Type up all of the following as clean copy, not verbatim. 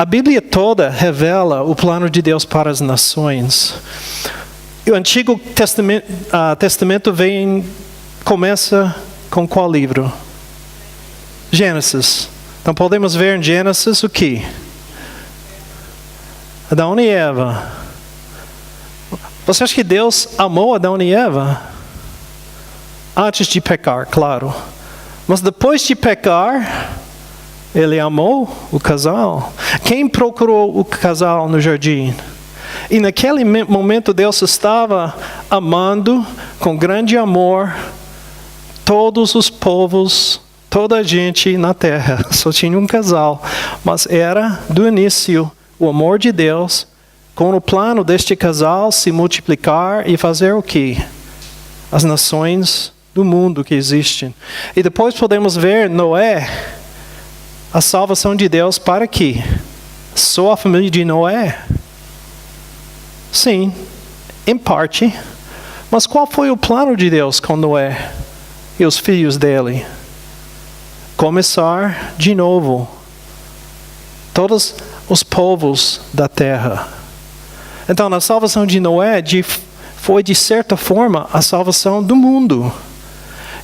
Bíblia toda revela o plano de Deus para as nações. O Antigo Testamento começa com qual livro? Gênesis. Então podemos ver em Gênesis o que? Adão e Eva. Você acha que Deus amou Adão e Eva? Antes de pecar, claro. Mas depois de pecar, Ele amou o casal. Quem procurou o casal no jardim? E naquele momento Deus estava amando com grande amor todos os povos, toda a gente na terra. Só tinha um casal. Mas era do início o amor de Deus com o plano deste casal se multiplicar e fazer o quê? As nações do mundo que existem. E depois podemos ver Noé, a salvação de Deus para quê? Só a família de Noé? Sim, em parte. Mas qual foi o plano de Deus com Noé e os filhos dele? Começar de novo todos os povos da terra. Então, a salvação de Noé foi, de certa forma, a salvação do mundo.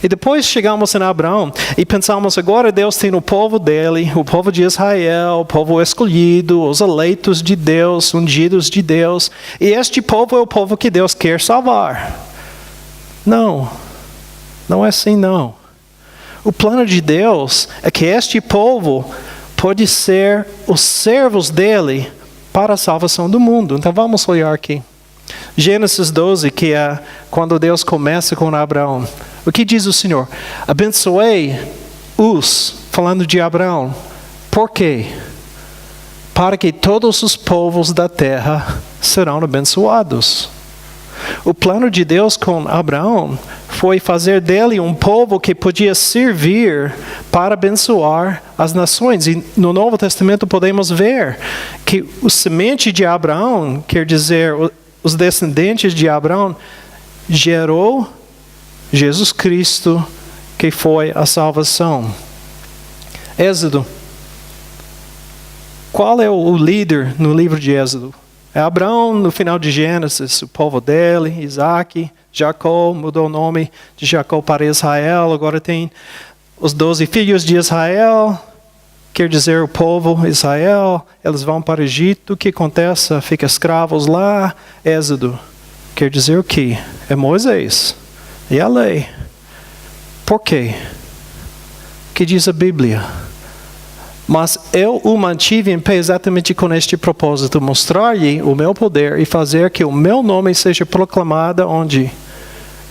E depois chegamos em Abraão e pensamos, agora Deus tem o povo dele, o povo de Israel, o povo escolhido, os eleitos de Deus, ungidos de Deus. E este povo é o povo que Deus quer salvar. Não é assim não. O plano de Deus é que este povo pode ser os servos dele para a salvação do mundo. Então vamos olhar aqui. Gênesis 12, que é quando Deus começa com Abraão. O que diz o Senhor? Abençoei-os, falando de Abraão. Por quê? Para que todos os povos da terra serão abençoados. O plano de Deus com Abraão foi fazer dele um povo que podia servir para abençoar as nações. E no Novo Testamento podemos ver que o semente de Abraão, quer dizer, os descendentes de Abraão, gerou Jesus Cristo, que foi a salvação. Êxodo. Qual é o líder no livro de Êxodo? É Abraão no final de Gênesis, o povo dele, Isaac, Jacó, mudou o nome de Jacó para Israel, agora tem os 12 filhos de Israel, quer dizer o povo Israel, eles vão para o Egito, o que acontece? Ficam escravos lá, Êxodo, quer dizer o quê? É Moisés e a lei. Por quê? O que diz a Bíblia? Mas eu o mantive em pé exatamente com este propósito, mostrar-lhe o meu poder e fazer que o meu nome seja proclamado onde?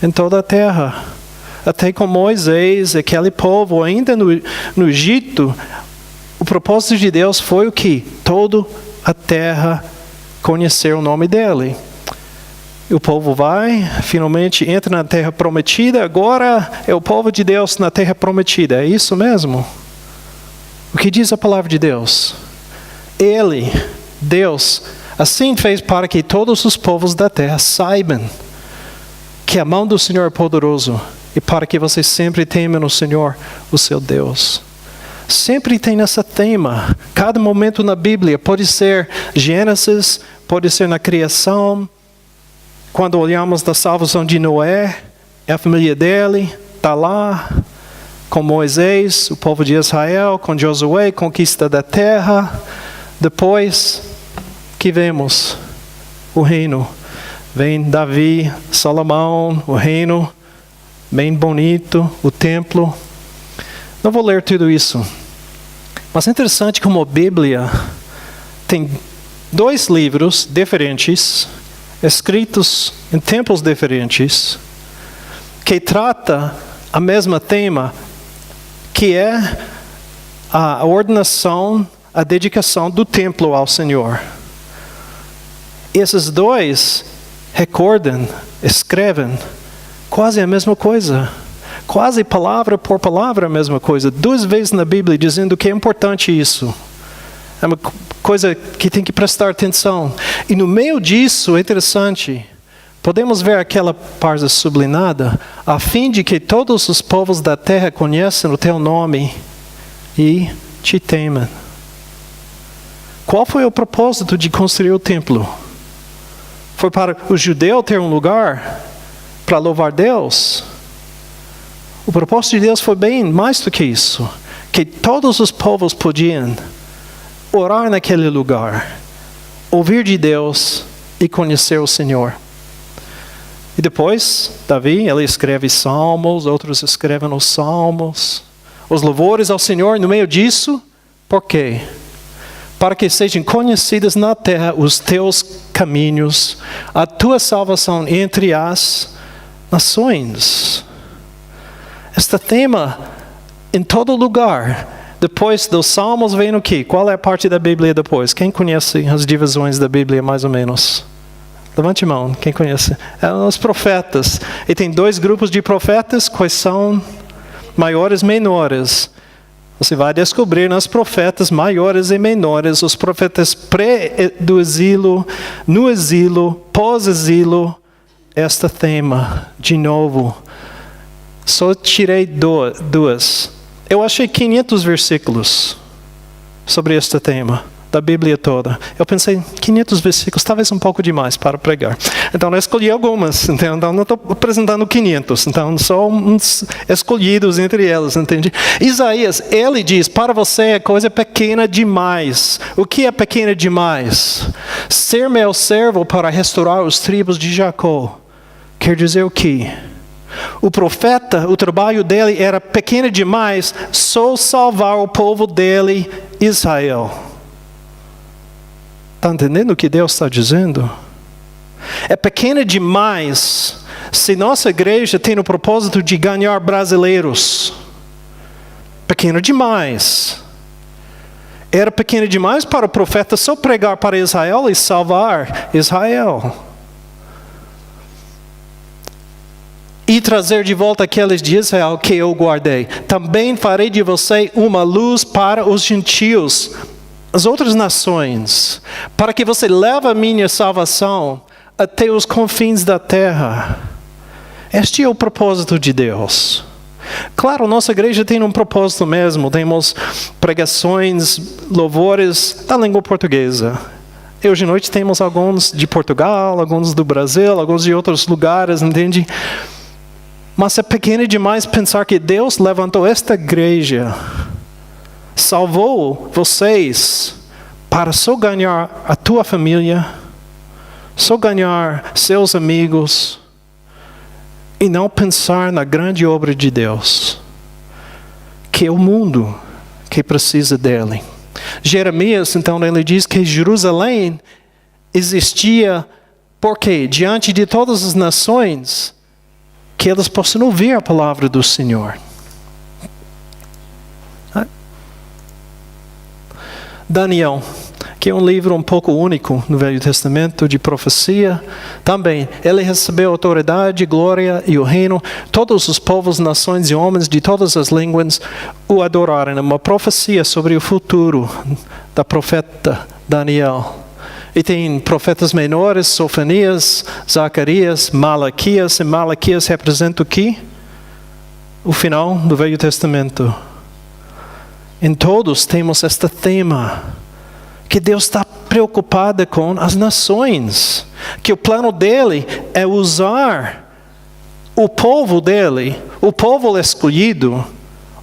Em toda a terra. Até com Moisés, aquele povo ainda no Egito, o propósito de Deus foi o que? Toda a terra conhecer o nome dele. E o povo vai, finalmente entra na terra prometida, agora é o povo de Deus na terra prometida, é isso mesmo? O que diz a palavra de Deus? Ele, Deus, assim fez para que todos os povos da terra saibam que a mão do Senhor é poderoso e para que vocês sempre temam o Senhor, o seu Deus. Sempre tem esse tema. Cada momento na Bíblia, pode ser Gênesis, pode ser na criação. Quando olhamos da salvação de Noé, a família dele está lá. Com Moisés, o povo de Israel, com Josué, conquista da terra. Depois, que vemos? O reino. Vem Davi, Salomão, o reino, bem bonito, o templo. Não vou ler tudo isso. Mas é interessante como a Bíblia tem 2 livros diferentes, escritos em tempos diferentes, que trata a mesma tema, que é a ordenação, a dedicação do templo ao Senhor. Esses 2 recordam, escrevem quase a mesma coisa. Quase palavra por palavra a mesma coisa. 2 vezes na Bíblia dizendo que é importante isso. É uma coisa que tem que prestar atenção. E no meio disso, é interessante, podemos ver aquela parte sublinhada, a fim de que todos os povos da terra conheçam o teu nome e te temam. Qual foi o propósito de construir o templo? Foi para o judeu ter um lugar para louvar Deus? O propósito de Deus foi bem mais do que isso. Que todos os povos podiam orar naquele lugar, ouvir de Deus e conhecer o Senhor. E depois, Davi, ele escreve salmos, outros escrevem os salmos. Os louvores ao Senhor no meio disso, por quê? Para que sejam conhecidas na terra os teus caminhos, a tua salvação entre as nações. Este tema, em todo lugar, depois dos salmos vem o quê? Qual é a parte da Bíblia depois? Quem conhece as divisões da Bíblia mais ou menos? Levante a mão, quem conhece? Os profetas. E tem 2 grupos de profetas, quais são maiores e menores. Você vai descobrir nos profetas maiores e menores, os profetas do exílio, no exílio, pós-exílio, este tema, de novo. Só tirei 2. Eu achei 500 versículos sobre este tema, da Bíblia toda. Eu pensei, 500 versículos, talvez um pouco demais para pregar. Então eu escolhi algumas, então não estou apresentando 500, então só uns escolhidos entre elas, entende? Isaías, ele diz, para você é coisa pequena demais. O que é pequena demais? Ser meu servo para restaurar os tribos de Jacó. Quer dizer o quê? O profeta, o trabalho dele era pequeno demais, só salvar o povo dele, Israel. Está entendendo o que Deus está dizendo? É pequeno demais se nossa igreja tem o propósito de ganhar brasileiros. Pequeno demais. Era pequeno demais para o profeta só pregar para Israel e salvar Israel. E trazer de volta aqueles de Israel que eu guardei. Também farei de você uma luz para os gentios, as outras nações, para que você leve a minha salvação até os confins da terra. Este é o propósito de Deus. Claro, nossa igreja tem um propósito mesmo. Temos pregações, louvores da língua portuguesa. E hoje à noite temos alguns de Portugal, alguns do Brasil, alguns de outros lugares, entende? Mas é pequeno demais pensar que Deus levantou esta igreja, salvou vocês para só ganhar a tua família, só ganhar seus amigos e não pensar na grande obra de Deus, que é o mundo que precisa dele. Jeremias, então, ele diz que Jerusalém existia porque diante de todas as nações que eles possam ouvir a palavra do Senhor. Daniel, que é um livro um pouco único no Velho Testamento de profecia. Também, ele recebeu autoridade, glória e o reino. Todos os povos, nações e homens de todas as línguas o adoraram. Uma profecia sobre o futuro da profeta Daniel. E tem profetas menores, Sofonias, Zacarias, Malaquias. E Malaquias representa o quê? O final do Velho Testamento. Em todos temos este tema, que Deus está preocupado com as nações, que o plano dele é usar o povo dele, o povo escolhido,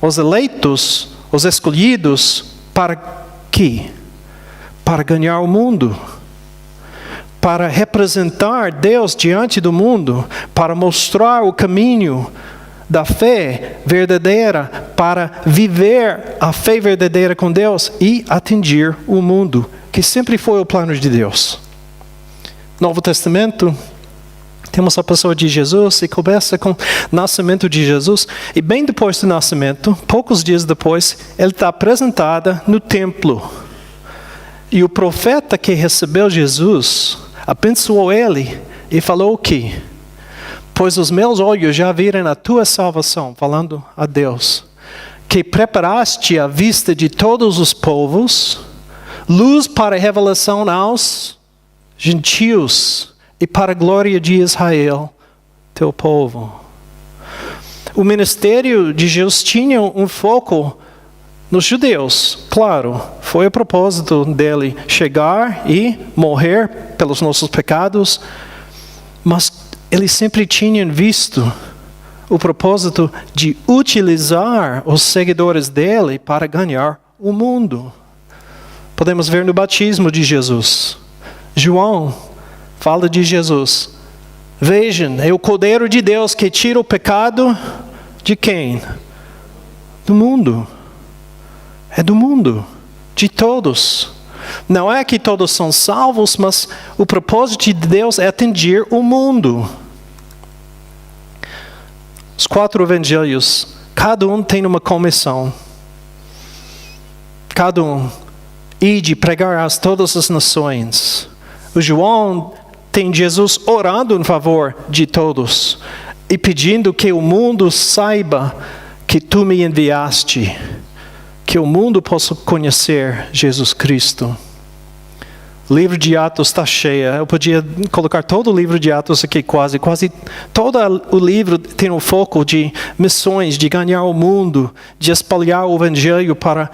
os eleitos, os escolhidos, para quê? Para ganhar o mundo, para representar Deus diante do mundo, para mostrar o caminho da fé verdadeira, para viver a fé verdadeira com Deus e atingir o mundo, que sempre foi o plano de Deus. Novo Testamento, temos a pessoa de Jesus e começa com o nascimento de Jesus. E bem depois do nascimento, poucos dias depois, ele está apresentado no templo. E o profeta que recebeu Jesus abençoou ele e falou o quê? Pois os meus olhos já viram a tua salvação, falando a Deus, que preparaste a vista de todos os povos, luz para a revelação aos gentios e para a glória de Israel, teu povo. O ministério de Jesus tinha um foco nos judeus, claro, Foi o propósito dele chegar e morrer pelos nossos pecados, mas ele sempre tinha visto o propósito de utilizar os seguidores dele para ganhar o mundo. Podemos ver no batismo de Jesus. João fala de Jesus. Vejam, é o Cordeiro de Deus que tira o pecado de quem? Do mundo. É do mundo, de todos. Não é que todos são salvos, mas o propósito de Deus é atingir o mundo. Os 4 evangelhos, cada um tem uma comissão. Cada um. Ide pregar a todas as nações. O João tem Jesus orando em favor de todos e pedindo que o mundo saiba que tu me enviaste, que o mundo possa conhecer Jesus Cristo. O livro de Atos está cheio. Eu podia colocar todo o livro de Atos aqui quase todo o livro tem um foco de missões, de ganhar o mundo, de espalhar o evangelho para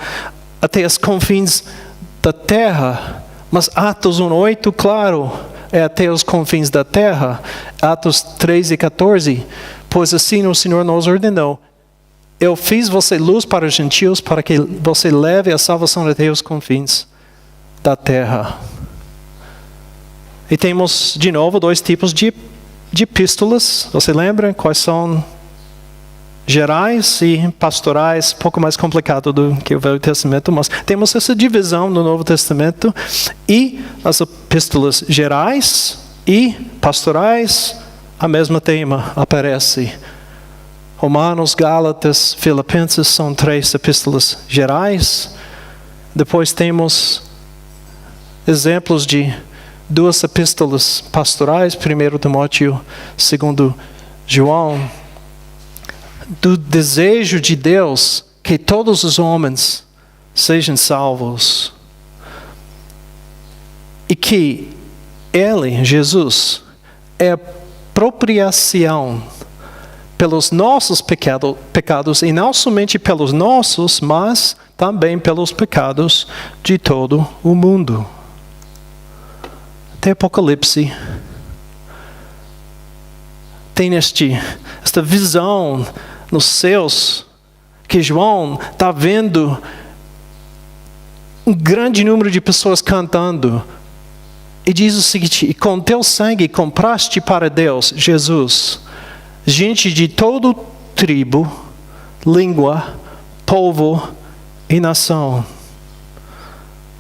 até os confins da terra. Mas Atos 1:8, claro, é até os confins da terra. Atos 13:14, pois assim o Senhor nos ordenou: eu fiz você luz para os gentios, para que você leve a salvação até os confins da terra. E temos, de novo, 2 tipos de epístolas. Você lembra quais são? Gerais e pastorais, um pouco mais complicado do que o Velho Testamento, mas temos essa divisão no Novo Testamento. E as epístolas gerais e pastorais, a mesma tema aparece. Romanos, Gálatas, Filipenses são 3 epístolas gerais. Depois temos exemplos de 2 epístolas pastorais, 1 Timóteo, 2 João, do desejo de Deus que todos os homens sejam salvos. E que Ele, Jesus, é propriação pelos nossos pecados, e não somente pelos nossos, mas também pelos pecados de todo o mundo. Até Apocalipse tem esta visão nos céus, que João está vendo um grande número de pessoas cantando, e diz o seguinte: e com teu sangue compraste para Deus, Jesus, gente de todo tribo, língua, povo e nação.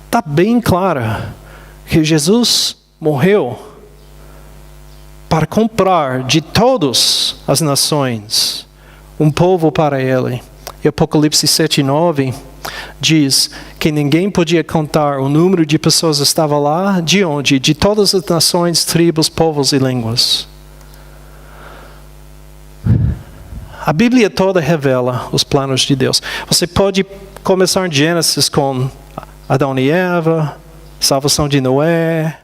Está bem claro que Jesus morreu para comprar de todas as nações um povo para Ele. E Apocalipse 7:9 diz que ninguém podia contar o número de pessoas que estava lá, de onde? De todas as nações, tribos, povos e línguas. A Bíblia toda revela os planos de Deus. Você pode começar em Gênesis com Adão e Eva, salvação de Noé,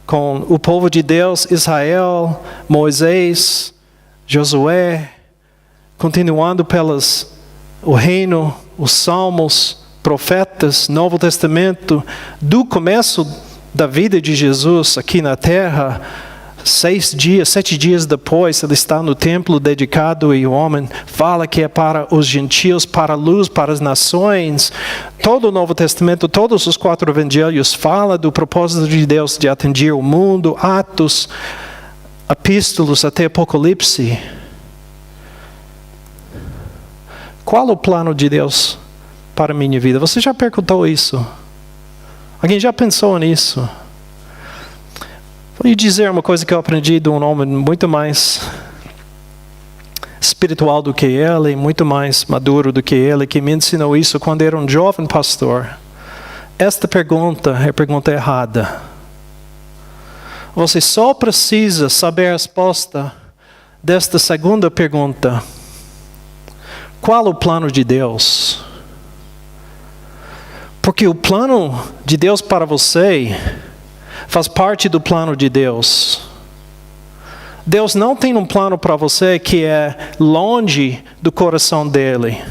com o povo de Deus, Israel, Moisés, Josué, continuando pelos o reino, os salmos, profetas, Novo Testamento, do começo da vida de Jesus aqui na terra. 7 dias depois, ele está no templo dedicado, e o homem fala que é para os gentios, para a luz, para as nações. Todo o Novo Testamento, todos os 4 evangelhos falam do propósito de Deus de atingir o mundo. Atos, epístolas até Apocalipse. Qual o plano de Deus para a minha vida? Você já perguntou isso? Alguém já pensou nisso? Vou lhe dizer uma coisa que eu aprendi de um homem muito mais espiritual do que ele, muito mais maduro do que ele, que me ensinou isso quando era um jovem pastor. Esta pergunta é a pergunta errada. Você só precisa saber a resposta desta segunda pergunta. Qual o plano de Deus? Porque o plano de Deus para você faz parte do plano de Deus. Deus não tem um plano para você que é longe do coração dele.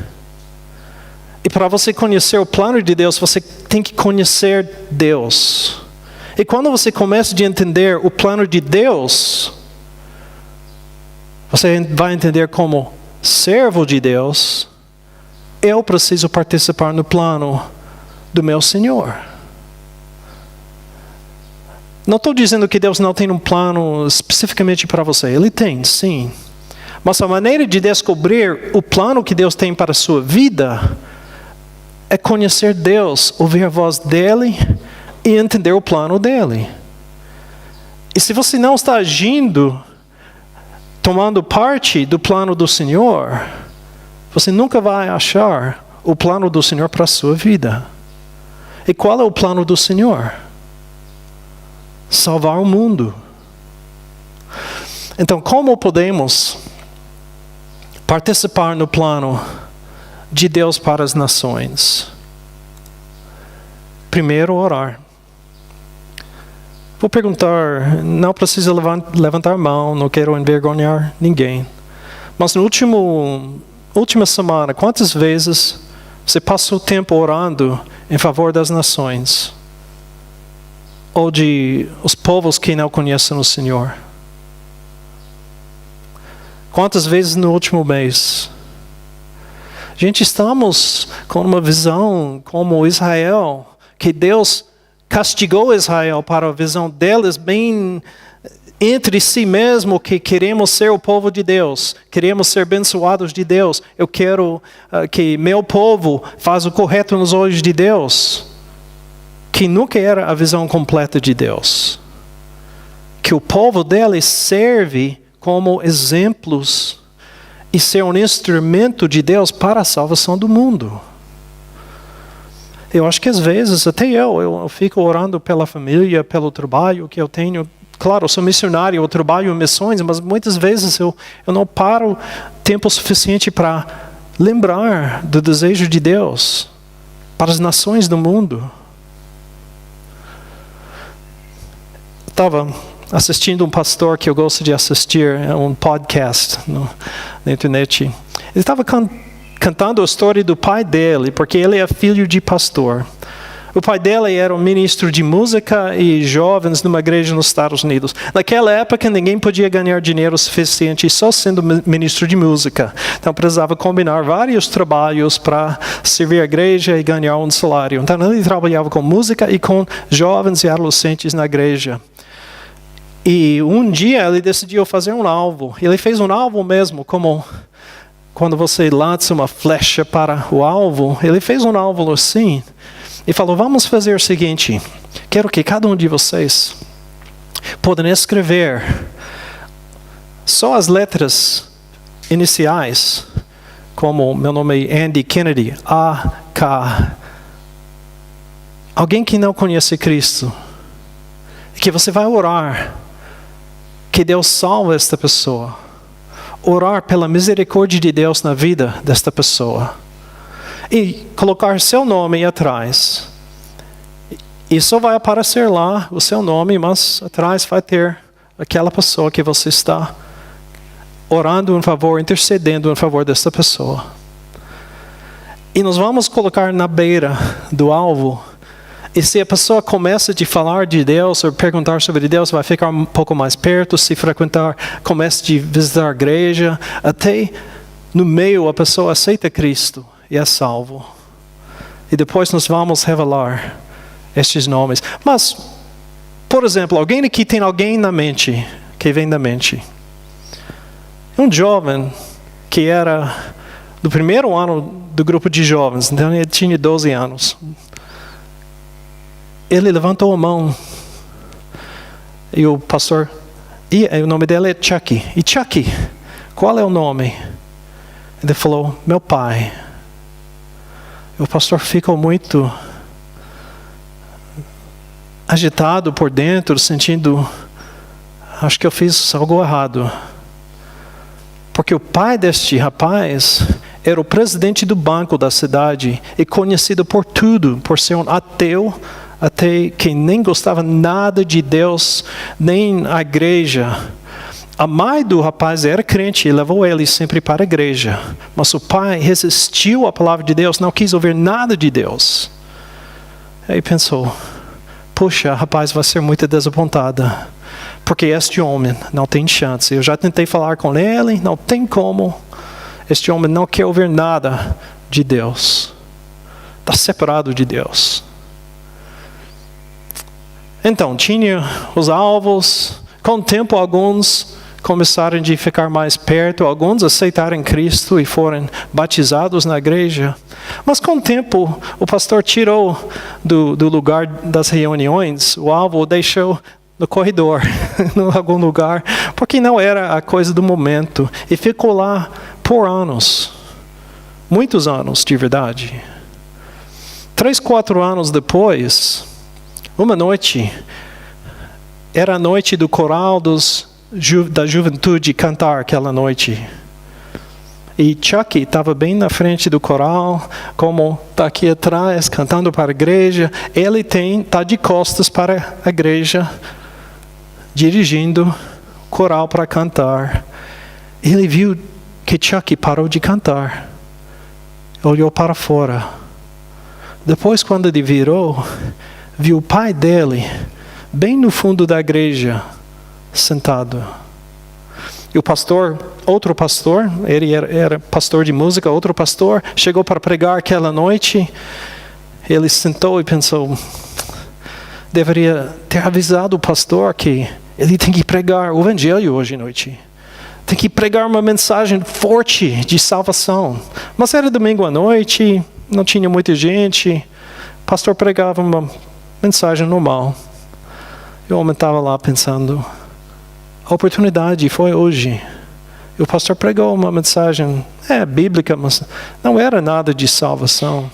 E para você conhecer o plano de Deus, você tem que conhecer Deus. E quando você começa a entender o plano de Deus, você vai entender como servo de Deus, eu preciso participar no plano do meu Senhor. Não estou dizendo que Deus não tem um plano especificamente para você. Ele tem, sim. Mas a maneira de descobrir o plano que Deus tem para a sua vida é conhecer Deus, ouvir a voz dEle e entender o plano dEle. E se você não está agindo, tomando parte do plano do Senhor, você nunca vai achar o plano do Senhor para a sua vida. E qual é o plano do Senhor? Salvar o mundo. Então, como podemos participar no plano de Deus para as nações? Primeiro, orar. Vou perguntar, não precisa levantar a mão, não quero envergonhar ninguém. Mas na última semana, quantas vezes você passou tempo orando em favor das nações? Ou de os povos que não conhecem o Senhor? Quantas vezes no último mês? Gente, estamos com uma visão como Israel, que Deus castigou Israel para a visão deles bem entre si mesmo, que queremos ser o povo de Deus, queremos ser abençoados de Deus. Eu quero que meu povo faça o correto nos olhos de Deus. Que nunca era a visão completa de Deus. Que o povo dele serve como exemplos e ser um instrumento de Deus para a salvação do mundo. Eu acho que às vezes, até eu fico orando pela família, pelo trabalho que eu tenho. Claro, eu sou missionário, eu trabalho em missões, mas muitas vezes eu não paro tempo suficiente para lembrar do desejo de Deus para as nações do mundo. Estava assistindo um pastor que eu gosto de assistir, um podcast na internet. Ele estava cantando a história do pai dele, porque ele é filho de pastor. O pai dele era um ministro de música e jovens numa igreja nos Estados Unidos. Naquela época, ninguém podia ganhar dinheiro suficiente só sendo ministro de música. Então, precisava combinar vários trabalhos para servir a igreja e ganhar um salário. Então, ele trabalhava com música e com jovens e adolescentes na igreja. E um dia, ele decidiu fazer um alvo. Ele fez um alvo mesmo, como quando você lança uma flecha para o alvo. Ele fez um alvo assim. E falou, vamos fazer o seguinte, quero que cada um de vocês possam escrever só as letras iniciais, como meu nome é Andy Kennedy, A-K. Alguém que não conhece Cristo, que você vai orar, que Deus salve esta pessoa. Orar pela misericórdia de Deus na vida desta pessoa. E colocar seu nome atrás. E só vai aparecer lá o seu nome, mas atrás vai ter aquela pessoa que você está orando em favor, intercedendo em favor dessa pessoa. E nós vamos colocar na beira do alvo. E se a pessoa começa a falar de Deus ou perguntar sobre Deus, vai ficar um pouco mais perto. Se frequentar, começa a visitar a igreja. Até no meio a pessoa aceita Cristo e é salvo. E depois nós vamos revelar estes nomes. Mas, por exemplo, alguém aqui tem alguém na mente, que vem da mente. Um jovem que era do primeiro ano do grupo de jovens, então ele tinha 12 anos. Ele levantou a mão. E o pastor, e o nome dele é Chucky. E Chucky, qual é o nome? Ele falou, meu pai. O pastor ficou muito agitado por dentro, sentindo, acho que eu fiz algo errado. Porque o pai deste rapaz era o presidente do banco da cidade e conhecido por tudo, por ser um ateu, até que nem gostava nada de Deus, nem a igreja. A mãe do rapaz era crente e levou ele sempre para a igreja. Mas o pai resistiu à palavra de Deus, não quis ouvir nada de Deus. Aí pensou, puxa, o rapaz vai ser muito desapontada. Porque este homem não tem chance. Eu já tentei falar com ele, não tem como. Este homem não quer ouvir nada de Deus. Está separado de Deus. Então, tinha os alvos. Com o tempo, alguns começaram a ficar mais perto. Alguns aceitaram Cristo e foram batizados na igreja. Mas com o tempo, o pastor tirou do lugar das reuniões. O alvo o deixou no corredor, em algum lugar. Porque não era a coisa do momento. E ficou lá por anos. Muitos anos, de verdade. 3, 4 anos depois, uma noite, era a noite do coral da juventude cantar aquela noite. E Chucky estava bem na frente do coral, como está aqui atrás, cantando para a igreja. Ele está de costas para a igreja, dirigindo o coral para cantar. Ele viu que Chucky parou de cantar. Olhou para fora. Depois, quando ele virou, viu o pai dele bem no fundo da igreja, sentado. E o pastor, outro pastor, ele era pastor de música, outro pastor, chegou para pregar aquela noite. Ele sentou e pensou, deveria ter avisado o pastor que ele tem que pregar o evangelho hoje à noite. Tem que pregar uma mensagem forte de salvação. Mas era domingo à noite, não tinha muita gente. O pastor pregava uma mensagem normal. E o homem estava lá pensando, a oportunidade foi hoje. E o pastor pregou uma mensagem bíblica, mas não era nada de salvação.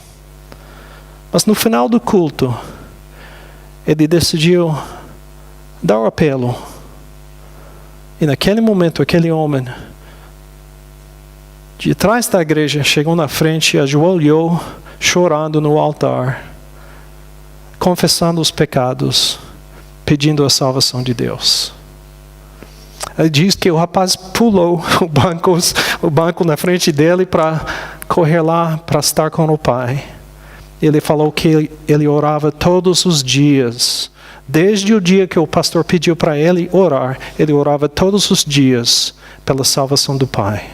Mas no final do culto, ele decidiu dar o apelo. E naquele momento, aquele homem, de trás da igreja, chegou na frente e ajoelhou, chorando no altar, confessando os pecados, pedindo a salvação de Deus. Ele diz que o rapaz pulou o banco na frente dele para correr lá para estar com o pai. Ele falou que ele orava todos os dias. Desde o dia que o pastor pediu para ele orar, ele orava todos os dias pela salvação do pai.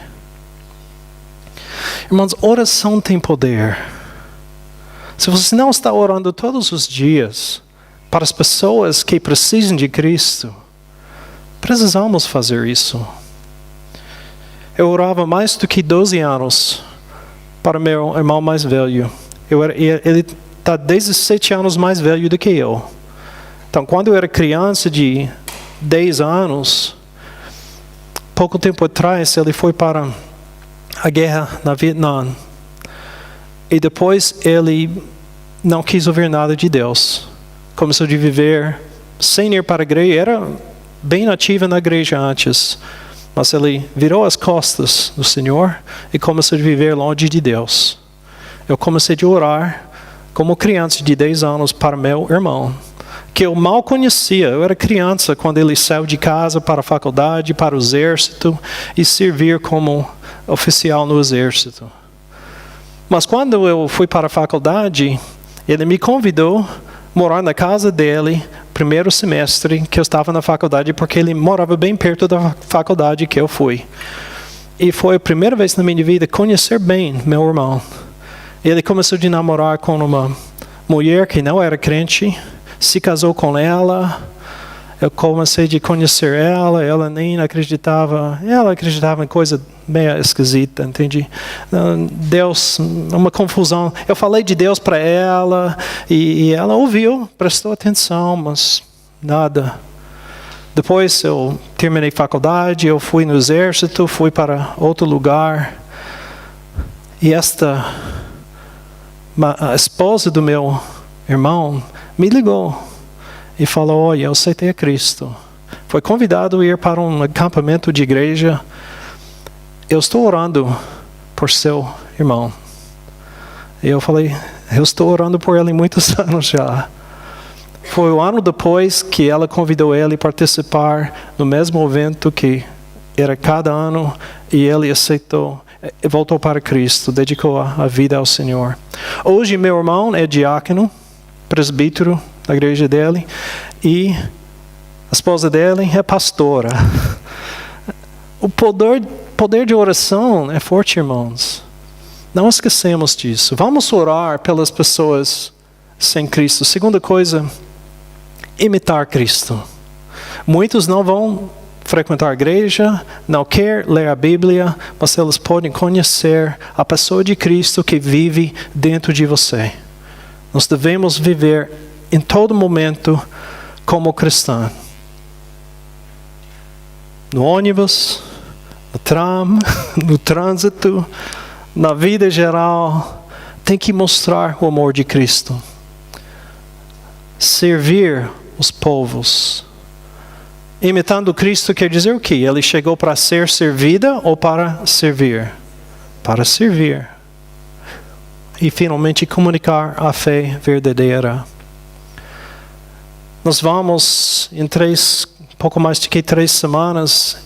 Irmãos, oração tem poder. Se você não está orando todos os dias para as pessoas que precisam de Cristo, precisamos fazer isso. Eu orava mais do que 12 anos para meu irmão mais velho. Ele está 17 anos mais velho do que eu. Então, quando eu era criança de 10 anos, pouco tempo atrás, ele foi para a guerra na Vietnã. E depois ele não quis ouvir nada de Deus. Começou a viver sem ir para a igreja. Era bem ativa na igreja antes. Mas ele virou as costas do Senhor e começou a viver longe de Deus. Eu comecei a orar como criança de 10 anos para meu irmão, que eu mal conhecia. Eu era criança quando ele saiu de casa para a faculdade, para o exército e servir como oficial no exército. Mas quando eu fui para a faculdade, ele me convidou a morar na casa dele, primeiro semestre que eu estava na faculdade, porque ele morava bem perto da faculdade que eu fui. E foi a primeira vez na minha vida conhecer bem meu irmão. Ele começou a namorar com uma mulher que não era crente, se casou com ela. Eu comecei a conhecer ela nem acreditava. Ela acreditava em coisa bem esquisita, entende? Deus, uma confusão. Eu falei de Deus para ela e ela ouviu, prestou atenção, mas nada. Depois eu terminei faculdade, eu fui no exército, fui para outro lugar. E a esposa do meu irmão me ligou e falou, olha, eu aceitei a Cristo. Foi convidado a ir para um acampamento de igreja. Eu estou orando por seu irmão. E eu falei, eu estou orando por ele muitos anos já. Foi um ano depois que ela convidou ele a participar no mesmo evento que era cada ano, e ele aceitou, voltou para Cristo, dedicou a vida ao Senhor. Hoje meu irmão é diácono, presbítero da igreja dele, e a esposa dele é pastora. O poder de oração é forte, irmãos. Não esquecemos disso. Vamos orar pelas pessoas sem Cristo. Segunda coisa, imitar Cristo. Muitos não vão frequentar a igreja, não querem ler a Bíblia, mas eles podem conhecer a pessoa de Cristo que vive dentro de você. Nós devemos viver em todo momento como cristão. No ônibus, no tram, no trânsito, na vida geral, tem que mostrar o amor de Cristo. Servir os povos. Imitando Cristo quer dizer o quê? Ele chegou para ser servida ou para servir? Para servir. E finalmente comunicar a fé verdadeira. Nós vamos em pouco mais de 3 semanas,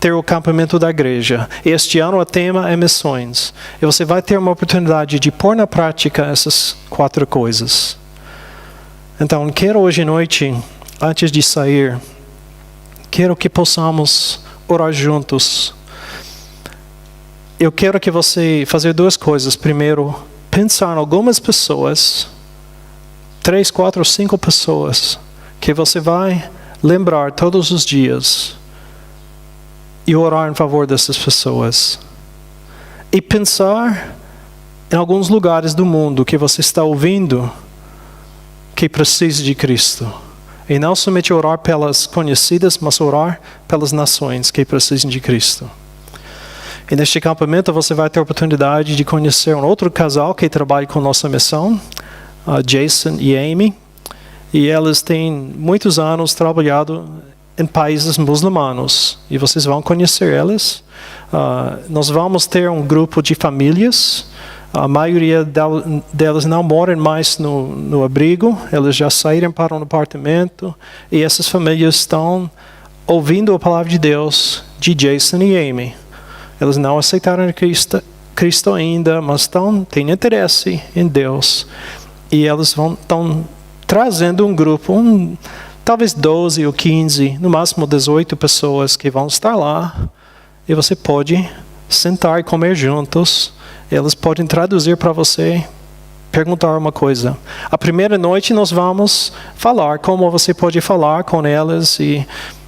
ter o acampamento da igreja. Este ano o tema é missões. E você vai ter uma oportunidade de pôr na prática essas 4 coisas. Então, quero hoje à noite, antes de sair, quero que possamos orar juntos. Eu quero que você faça 2 coisas. Primeiro, pensar em algumas pessoas, 3, 4, 5 pessoas, que você vai lembrar todos os dias e orar em favor dessas pessoas. E pensar em alguns lugares do mundo que você está ouvindo que precisa de Cristo. E não somente orar pelas conhecidas, mas orar pelas nações que precisam de Cristo. E neste acampamento você vai ter a oportunidade de conhecer um outro casal que trabalha com nossa missão, Jason e Amy. E eles têm muitos anos trabalhado em países muçulmanos. E vocês vão conhecer eles. Nós vamos ter um grupo de famílias. A maioria delas não moram mais no abrigo. Eles já saíram para um apartamento. E essas famílias estão ouvindo a palavra de Deus de Jason e Amy. Eles não aceitaram Cristo ainda, mas têm interesse em Deus. E eles estão trazendo um grupo, talvez 12 ou 15, no máximo 18 pessoas que vão estar lá. E você pode sentar e comer juntos. Eles podem traduzir para você, perguntar uma coisa. A primeira noite nós vamos falar como você pode falar com eles. E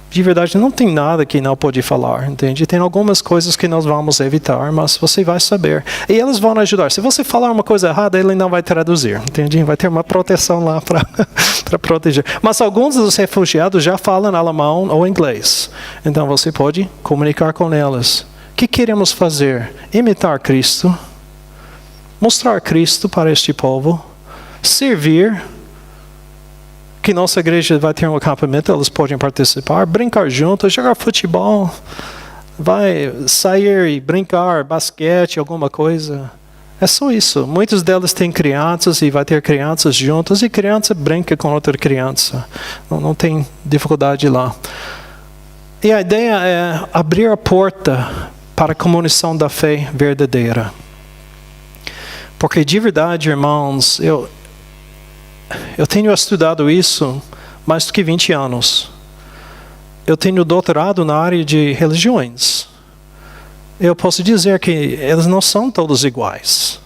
de verdade não tem nada que não pode falar, entende? Tem algumas coisas que nós vamos evitar, mas você vai saber. E eles vão ajudar. Se você falar uma coisa errada, ele não vai traduzir, entende? Vai ter uma proteção lá para proteger. Mas alguns dos refugiados já falam alemão ou inglês. Então você pode comunicar com eles. O que queremos fazer? Imitar Cristo. Mostrar Cristo para este povo. Servir. Que nossa igreja vai ter um acampamento, eles podem participar, brincar juntos, jogar futebol, vai sair e brincar, basquete, alguma coisa. É só isso. Muitos deles têm crianças e vai ter crianças juntas e criança brinca com outra criança. Não tem dificuldade lá. E a ideia é abrir a porta para a comunicação da fé verdadeira. Porque de verdade, irmãos, eu tenho estudado isso mais do que 20 anos. Eu tenho doutorado na área de religiões. Eu posso dizer que eles não são todos iguais.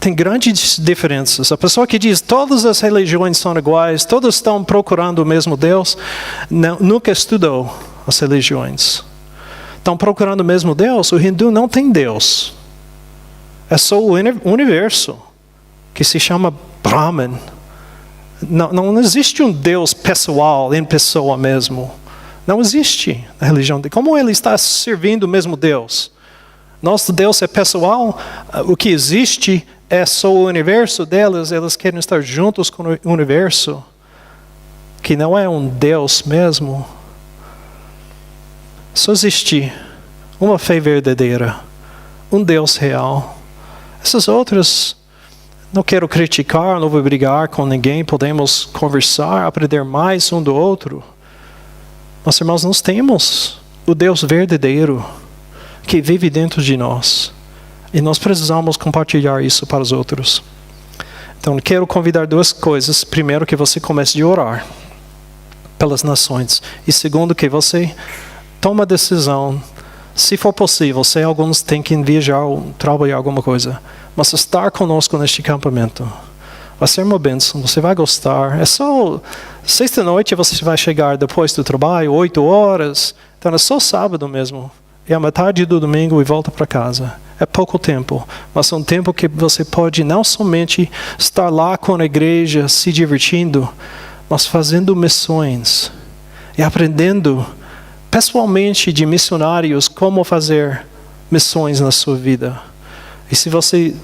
Tem grandes diferenças. A pessoa que diz todas as religiões são iguais, todos estão procurando o mesmo Deus, nunca estudou as religiões. Estão procurando o mesmo Deus? O hindu não tem Deus. É só o universo, que se chama Brahman. Não existe um Deus pessoal, em pessoa mesmo. Não existe a religião. Como ele está servindo o mesmo Deus? Nosso Deus é pessoal. O que existe é só o universo deles. Eles querem estar juntos com o universo, que não é um Deus mesmo. Só existe uma fé verdadeira, um Deus real. Essas outras, não quero criticar, não vou brigar com ninguém, podemos conversar, aprender mais um do outro. Mas, irmãos, nós temos o Deus verdadeiro que vive dentro de nós. E nós precisamos compartilhar isso para os outros. Então, quero convidar duas coisas. Primeiro, que você comece a orar pelas nações. E segundo, que você tome a decisão, se for possível, se alguns têm que viajar ou trabalhar alguma coisa, mas estar conosco neste acampamento. Vai ser uma bênção, você vai gostar. É só sexta-noite, você vai chegar depois do trabalho, 8 horas. Então é só sábado mesmo. É a metade do domingo e volta para casa. É pouco tempo, mas é um tempo que você pode não somente estar lá com a igreja, se divertindo, mas fazendo missões e aprendendo pessoalmente de missionários como fazer missões na sua vida. E se você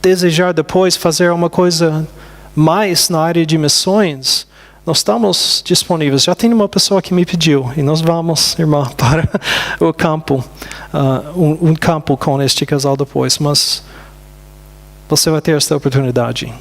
desejar depois fazer uma coisa mais na área de missões, nós estamos disponíveis. Já tem uma pessoa que me pediu, e nós vamos, irmã, para o campo, um campo com este casal depois, mas você vai ter esta oportunidade.